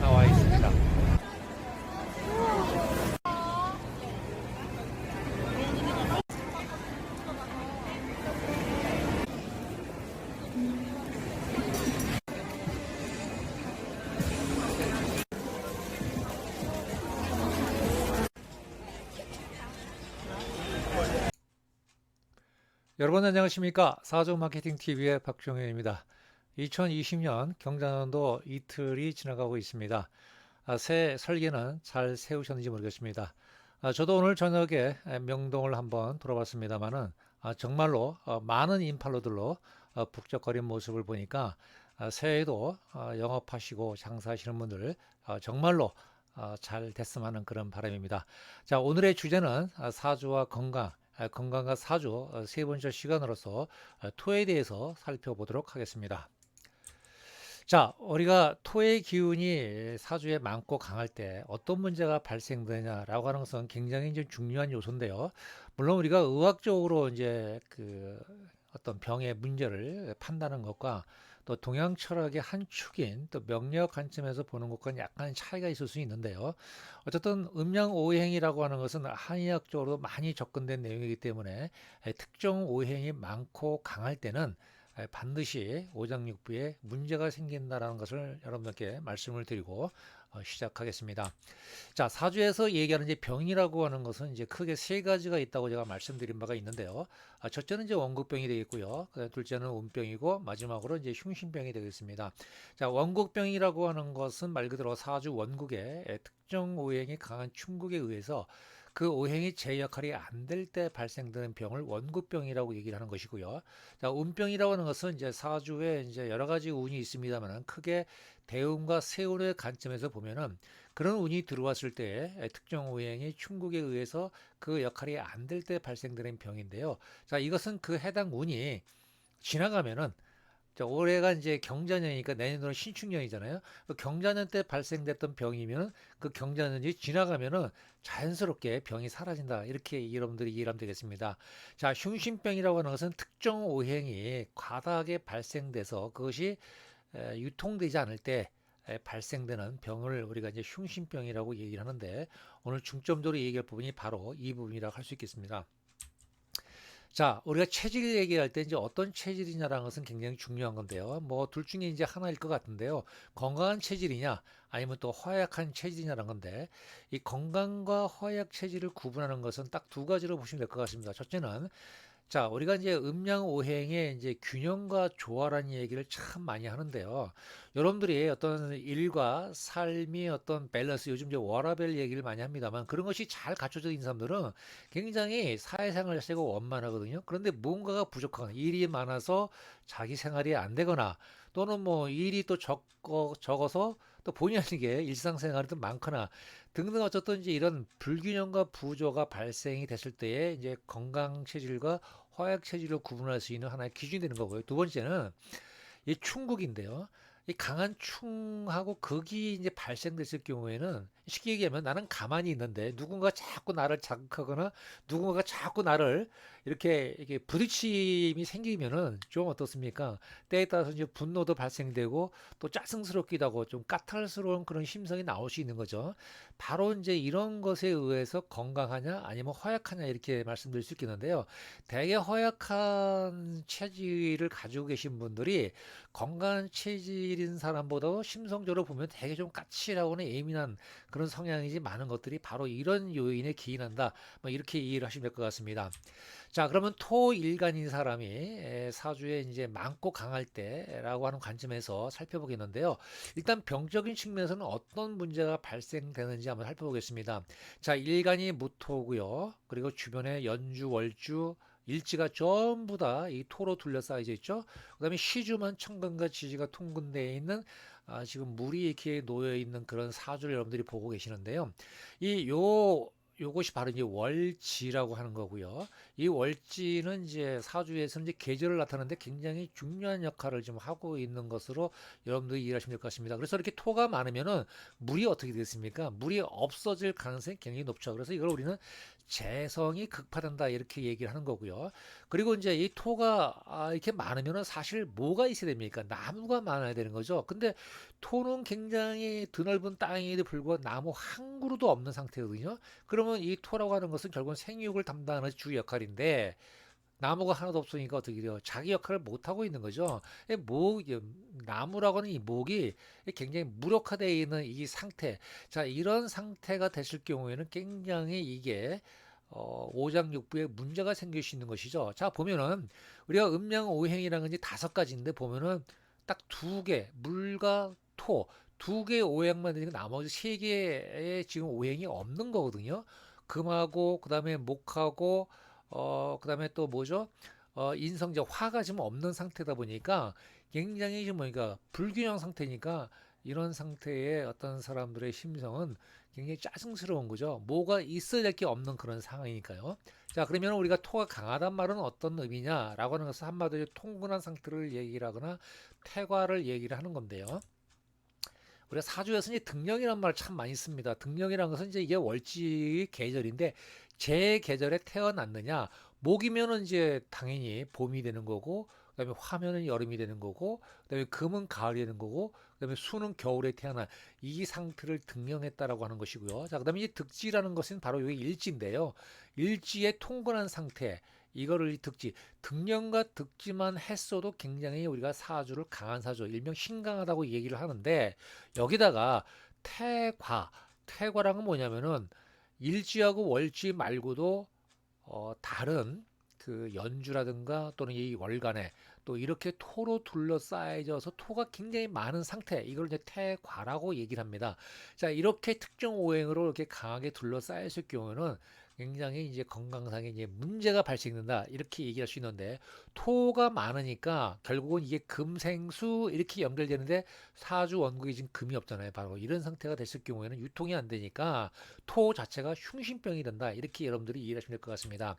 나와 있습니다. 여러분 안녕하십니까? 사족 마케팅 TV의 박종현입니다. 2020년 경자년도 이틀이 지나가고 있습니다. 새해 설계는 잘 세우셨는지 모르겠습니다. 저도 오늘 저녁에 명동을 한번 돌아봤습니다만은 정말로 많은 인팔로들로 북적거린 모습을 보니까 새해에도 영업하시고 장사하시는 분들 정말로 잘 됐으면 하는 그런 바람입니다. 자, 오늘의 주제는 사주와 건강, 건강과 사주 세 번째 시간으로서 토에 대해서 살펴보도록 하겠습니다. 자, 우리가 토의 기운이 사주에 많고 강할 때 어떤 문제가 발생되냐라고 하는 것은 굉장히 이제 중요한 요소인데요. 물론 우리가 의학적으로 이제 그 어떤 병의 문제를 판단하는 것과 또 동양 철학의 한 축인 또 명리학 관점에서 보는 것과는 약간 차이가 있을 수 있는데요. 어쨌든 음양오행이라고 하는 것은 한의학적으로 많이 접근된 내용이기 때문에 특정 오행이 많고 강할 때는 반드시 오장육부에 문제가 생긴다라는 것을 여러분들께 말씀을 드리고 시작하겠습니다. 자, 사주에서 얘기하는 이제 병이라고 하는 것은 이제 크게 세 가지가 있다고 제가 말씀드린 바가 있는데요. 첫째는 이제 원국병이 되겠고요. 둘째는 운병이고 마지막으로 이제 흉신병이 되겠습니다. 자, 원국병이라고 하는 것은 말 그대로 사주 원국의 특정 오행이 강한 충국에 의해서 그 오행이 제 역할이 안 될 때 발생되는 병을 원국병이라고 얘기를 하는 것이고요. 자, 운병이라고 하는 것은 이제 사주에 이제 여러 가지 운이 있습니다만 크게 대운과 세운의 관점에서 보면은 그런 운이 들어왔을 때 특정 오행이 충국에 의해서 그 역할이 안 될 때 발생되는 병인데요. 자, 이것은 그 해당 운이 지나가면은 자, 올해가 이제 경자년이니까 내년도는 신축년이잖아요. 그 경자년 때 발생됐던 병이면 그 경자년이 지나가면은 자연스럽게 병이 사라진다. 이렇게 여러분들이 이해하면 되겠습니다. 자, 흉신병이라고 하는 것은 특정 오행이 과다하게 발생돼서 그것이 유통되지 않을 때 발생되는 병을 우리가 이제 흉신병이라고 얘기를 하는데 오늘 중점적으로 얘기할 부분이 바로 이 부분이라고 할 수 있겠습니다. 자, 우리가 체질 얘기할 때 이제 어떤 체질이냐라는 것은 굉장히 중요한 건데요. 뭐 둘 중에 이제 하나일 것 같은데요. 건강한 체질이냐 아니면 또 허약한 체질이냐라는 건데 이 건강과 허약 체질을 구분하는 것은 딱 두 가지로 보시면 될 것 같습니다. 첫째는 자, 우리가 이제 음양오행의 이제 균형과 조화라는 얘기를 참 많이 하는데요. 여러분들이 어떤 일과 삶의 어떤 밸런스, 요즘 이제 워라밸 얘기를 많이 합니다만 그런 것이 잘 갖춰져 있는 사람들은 굉장히 사회생활 자체가 원만하거든요. 그런데 뭔가가 부족하거나 일이 많아서 자기 생활이 안 되거나 또는 뭐 일이 또 적어서 또 본의 아니게 일상생활이 또 많거나 등등 어쨌든 이제 이런 불균형과 부조가 발생이 됐을 때에 이제 건강 체질과 허약 체질로 구분할 수 있는 하나의 기준이 되는 거고요. 두 번째는 이 충국인데요. 이 강한 충하고 극이 이제 발생됐을 경우에는 쉽게 얘기하면 나는 가만히 있는데 누군가 자꾸 나를 자극하거나 누군가가 자꾸 나를 이렇게 부딪힘이 생기면은 좀 어떻습니까? 때에 따라서 이제 분노도 발생되고 또 짜증스럽기도 하고 좀 까탈스러운 그런 심성이 나올 수 있는 거죠. 바로 이제 이런 것에 의해서 건강하냐 아니면 허약하냐 이렇게 말씀드릴 수 있겠는데요. 대개 허약한 체질을 가지고 계신 분들이 건강한 체질인 사람보다 심성적으로 보면 되게 좀 까칠하고는 예민한 그런 성향이지 많은 것들이 바로 이런 요인에 기인한다. 뭐 이렇게 이해를 하시면 될 것 같습니다. 자, 그러면 토일간인 사람이 사주에 이제 많고 강할 때라고 하는 관점에서 살펴보겠는데요. 일단 병적인 측면에서는 어떤 문제가 발생되는지 한번 살펴보겠습니다. 자, 일간이 무토고요. 그리고 주변에 연주, 월주, 일지가 전부 다 이 토로 둘러싸여져 있죠. 그다음에 시주만 천간과 지지가 통근되어 있는 지금 물이 이렇게 놓여 있는 그런 사주를 여러분들이 보고 계시는데요. 요것이 바로 이제 월지라고 하는 거고요. 이 월지는 이제 사주에서 이제 계절을 나타내는데 굉장히 중요한 역할을 좀 하고 있는 것으로 여러분들이 이해하시면 될 것 같습니다. 그래서 이렇게 토가 많으면은 물이 어떻게 되겠습니까? 물이 없어질 가능성이 굉장히 높죠. 그래서 이걸 우리는 재성이 극파된다 이렇게 얘기를 하는 거고요. 그리고 이제 이 토가 이렇게 많으면은 사실 뭐가 있어야 됩니까? 나무가 많아야 되는 거죠. 근데 토는 굉장히 드넓은 땅에도 불구하고 나무 한 그루도 없는 상태거든요. 그러면 이 토라고 하는 것은 결국은 생육을 담당하는 주 역할인데 나무가 하나도 없으니까 어떻게 돼요? 자기 역할을 못 하고 있는 거죠. 나무라고 하는 이 목이 굉장히 무력화되어 있는 이 상태. 자, 이런 상태가 됐을 경우에는 굉장히 이게 오장육부에 문제가 생길 수 있는 것이죠. 자, 보면은 우리가 음양오행이라는 게 다섯 가지인데 보면은 딱 두 개, 물과 토, 두 개의 오행만 되니까 나머지 세 개의 지금 오행이 없는 거거든요. 금하고 그다음에 목하고 그다음에 또 뭐죠? 인성적 화가 지금 없는 상태다 보니까 굉장히 지금 뭐니까 불균형 상태니까 이런 상태의 어떤 사람들의 심성은 굉장히 짜증스러운 거죠. 뭐가 있어야 될 게 없는 그런 상황이니까요. 자, 그러면 우리가 토가 강하단 말은 어떤 의미냐라고 하는 것은 한마디로 통근한 상태를 얘기를 하거나 태과를 얘기를 하는 건데요. 우리가 사주에서 이제 등령이라는 말을 참 많이 씁니다. 등령이라는 것은 이제 이게 월지 계절인데 제 계절에 태어났느냐 목이면은 이제 당연히 봄이 되는 거고 그다음에 화면은 여름이 되는 거고 그다음에 금은 가을이 되는 거고 그다음에 수는 겨울에 태어난 이 상태를 등령했다라고 하는 것이고요. 자, 그다음에 이제 득지라는 것은 바로 여기 일지인데요. 일지의 통건한 상태 이거를 득지 등령과 득지만 했어도 굉장히 우리가 사주를 강한 사주 일명 신강하다고 얘기를 하는데 여기다가 태과 태과랑은 뭐냐면은 일지하고 월지 말고도 다른 그 연주라든가 또는 이 월간에 또 이렇게 토로 둘러싸여져서 토가 굉장히 많은 상태 이걸 이제 태과라고 얘기를 합니다. 자, 이렇게 특정 오행으로 이렇게 강하게 둘러싸였을 경우에는 굉장히 이제 건강상에 이제 문제가 발생된다 이렇게 얘기할 수 있는데 토가 많으니까 결국은 이게 금생수 이렇게 연결되는데 사주 원국이 지금 금이 없잖아요. 바로 이런 상태가 됐을 경우에는 유통이 안 되니까 토 자체가 흉신병이 된다 이렇게 여러분들이 이해하시면 될 것 같습니다.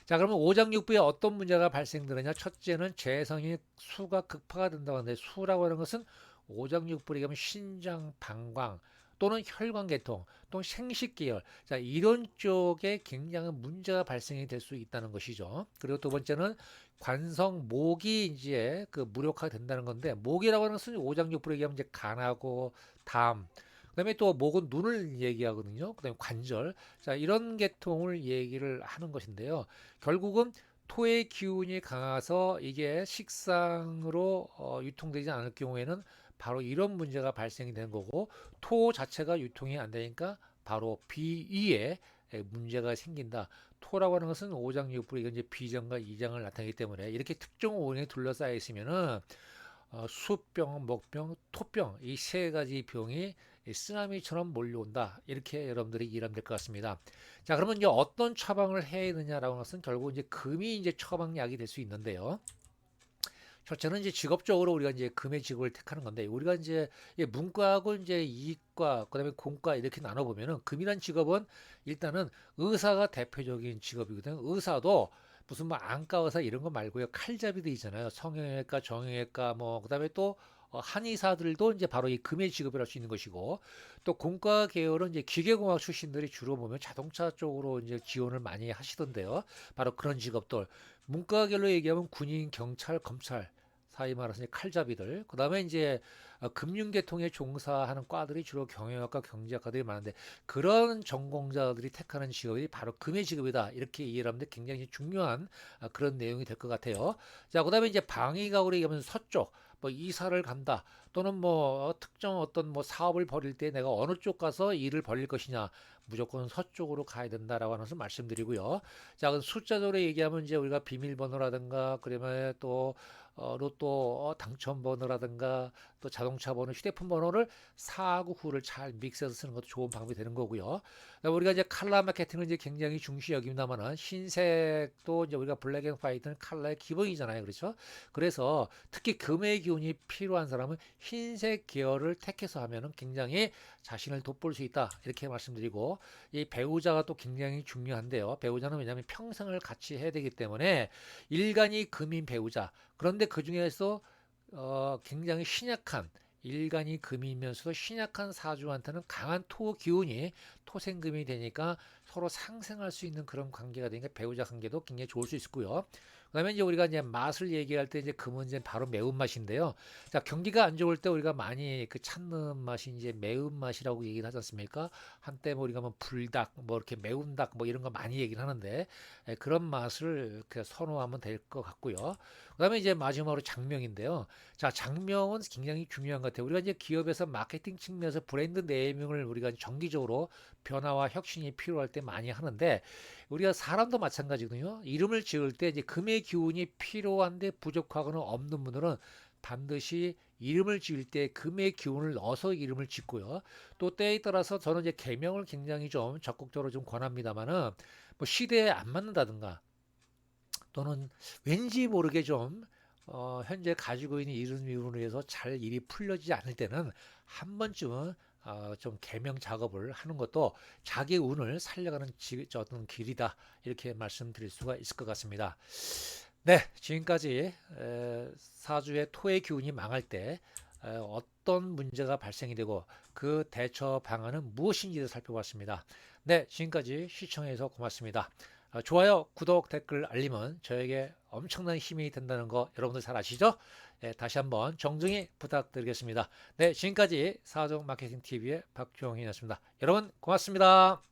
자, 그러면 오장육부에 어떤 문제가 발생되느냐? 첫째는 재성의 수가 극파가 된다고 하는데 수라고 하는 것은 오장육부에 가면 신장, 방광 또는 혈관계통 또는 생식계열 자 이런 쪽에 굉장한 문제가 발생이 될 수 있다는 것이죠. 그리고 두 번째는 관성 목이 이제 그 무력화가 된다는 건데 목이라고 하는 것은 오장육부에 얘기하면 이제 간하고 담 그다음에 또 목은 눈을 얘기하거든요. 그다음에 관절 자 이런 계통을 얘기를 하는 것인데요. 결국은 토의 기운이 강해서 이게 식상으로 유통되지 않을 경우에는 바로 이런 문제가 발생이 되는 거고 토 자체가 유통이 안 되니까 바로 비위에 문제가 생긴다. 토라고 하는 것은 오장육부 이건 이제 비장과 이장을 나타내기 때문에 이렇게 특정 오행에 둘러싸여 있으면은 수병, 목병, 토병 이 세 가지 병이 쓰나미처럼 몰려온다. 이렇게 여러분들이 이해하면 될 것 같습니다. 자, 그러면 이제 어떤 처방을 해야 되냐라고 하는 것은 결국 이제 금이 이제 처방약이 될 수 있는데요. 첫째는 이제 직업적으로 우리가 이제 금의 직업을 택하는 건데 우리가 이제 문과하고 이제 이과 그다음에 공과 이렇게 나눠 보면은 금이란 직업은 일단은 의사가 대표적인 직업이거든요. 의사도 무슨 뭐 안과 의사 이런 거 말고요. 칼잡이도 있잖아요. 성형외과, 정형외과 뭐 그다음에 또 한의사들도 이제 바로 이 금의 직업을 할 수 있는 것이고 또 공과 계열은 이제 기계공학 출신들이 주로 보면 자동차 쪽으로 이제 지원을 많이 하시던데요. 바로 그런 직업들. 문과 계열로 얘기하면 군인, 경찰, 검찰 사이 말해서 이제 칼잡이들. 그다음에 이제 금융계통에 종사하는 과들이 주로 경영학과, 경제학과들이 많은데 그런 전공자들이 택하는 직업이 바로 금의 직업이다. 이렇게 이해를 하면 굉장히 중요한 그런 내용이 될 것 같아요. 자, 그다음에 이제 방위가로 얘기하면 서쪽 뭐 이사를 간다 또는 뭐 특정 어떤 뭐 사업을 벌일 때 내가 어느 쪽 가서 일을 벌일 것이냐 무조건 서쪽으로 가야 된다라고 하는 것을 말씀드리고요. 자, 그럼 숫자적으로 얘기하면 이제 우리가 비밀번호라든가 그러면 또 로또 당첨 번호라든가 또 자동차 번호, 휴대폰 번호를 4하고 9를 잘 믹스해서 쓰는 것도 좋은 방법이 되는 거고요. 우리가 이제 칼라 마케팅을 이제 굉장히 중시 여깁니다만은 흰색도 이제 우리가 블랙 앤 화이트는 칼라의 기본이잖아요. 그렇죠? 그래서 특히 금의 기운이 필요한 사람은 흰색 계열을 택해서 하면은 굉장히 자신을 돋볼 수 있다. 이렇게 말씀드리고 이 배우자가 또 굉장히 중요한데요. 배우자는 왜냐하면 평생을 같이 해야 되기 때문에 일간이 금인 배우자. 그런데 그 중에서 굉장히 신약한 일간이 금이면서도 신약한 사주한테는 강한 토 기운이 토생금이 되니까 서로 상생할 수 있는 그런 관계가 되니까 배우자 관계도 굉장히 좋을 수 있고요. 그다음에 이제 우리가 이제 맛을 얘기할 때 이제 그 문제는 바로 매운맛인데요. 자, 경기가 안 좋을 때 우리가 많이 그 찾는 맛이 이제 매운맛이라고 얘기를 하지 않습니까? 한때 뭐 우리가 뭐 불닭, 뭐 이렇게 매운 닭 뭐 이런 거 많이 얘기를 하는데 그런 맛을 그 선호하면 될 것 같고요. 그다음에 이제 마지막으로 장명인데요. 자, 장명은 굉장히 중요한 것 같아요. 우리가 이제 기업에서 마케팅 측면에서 브랜드 네이밍을 우리가 정기적으로 변화와 혁신이 필요할 때 많이 하는데 우리가 사람도 마찬가지거든요. 이름을 지을 때 이제 금의 기운이 필요한데 부족하거나 없는 분들은 반드시 이름을 지을 때 금의 기운을 넣어서 이름을 짓고요. 또 때에 따라서 저는 이제 개명을 굉장히 좀 적극적으로 좀 권합니다만은 뭐 시대에 안 맞는다든가 또는 왠지 모르게 좀 현재 가지고 있는 이름으로 해서 잘 일이 풀려지지 않을 때는 한 번쯤은 좀 개명 작업을 하는 것도 자기 운을 살려가는 어떤 길이다 이렇게 말씀드릴 수가 있을 것 같습니다. 네, 지금까지 사주의 토의 기운이 망할 때 어떤 문제가 발생이 되고 그 대처 방안은 무엇인지를 살펴봤습니다. 네, 지금까지 시청해서 고맙습니다. 좋아요, 구독, 댓글, 알림은 저에게 엄청난 힘이 된다는 거 여러분들 잘 아시죠? 네, 다시 한번 정중히 부탁드리겠습니다. 네, 지금까지 사종 마케팅 TV의 박종희였습니다. 여러분 고맙습니다.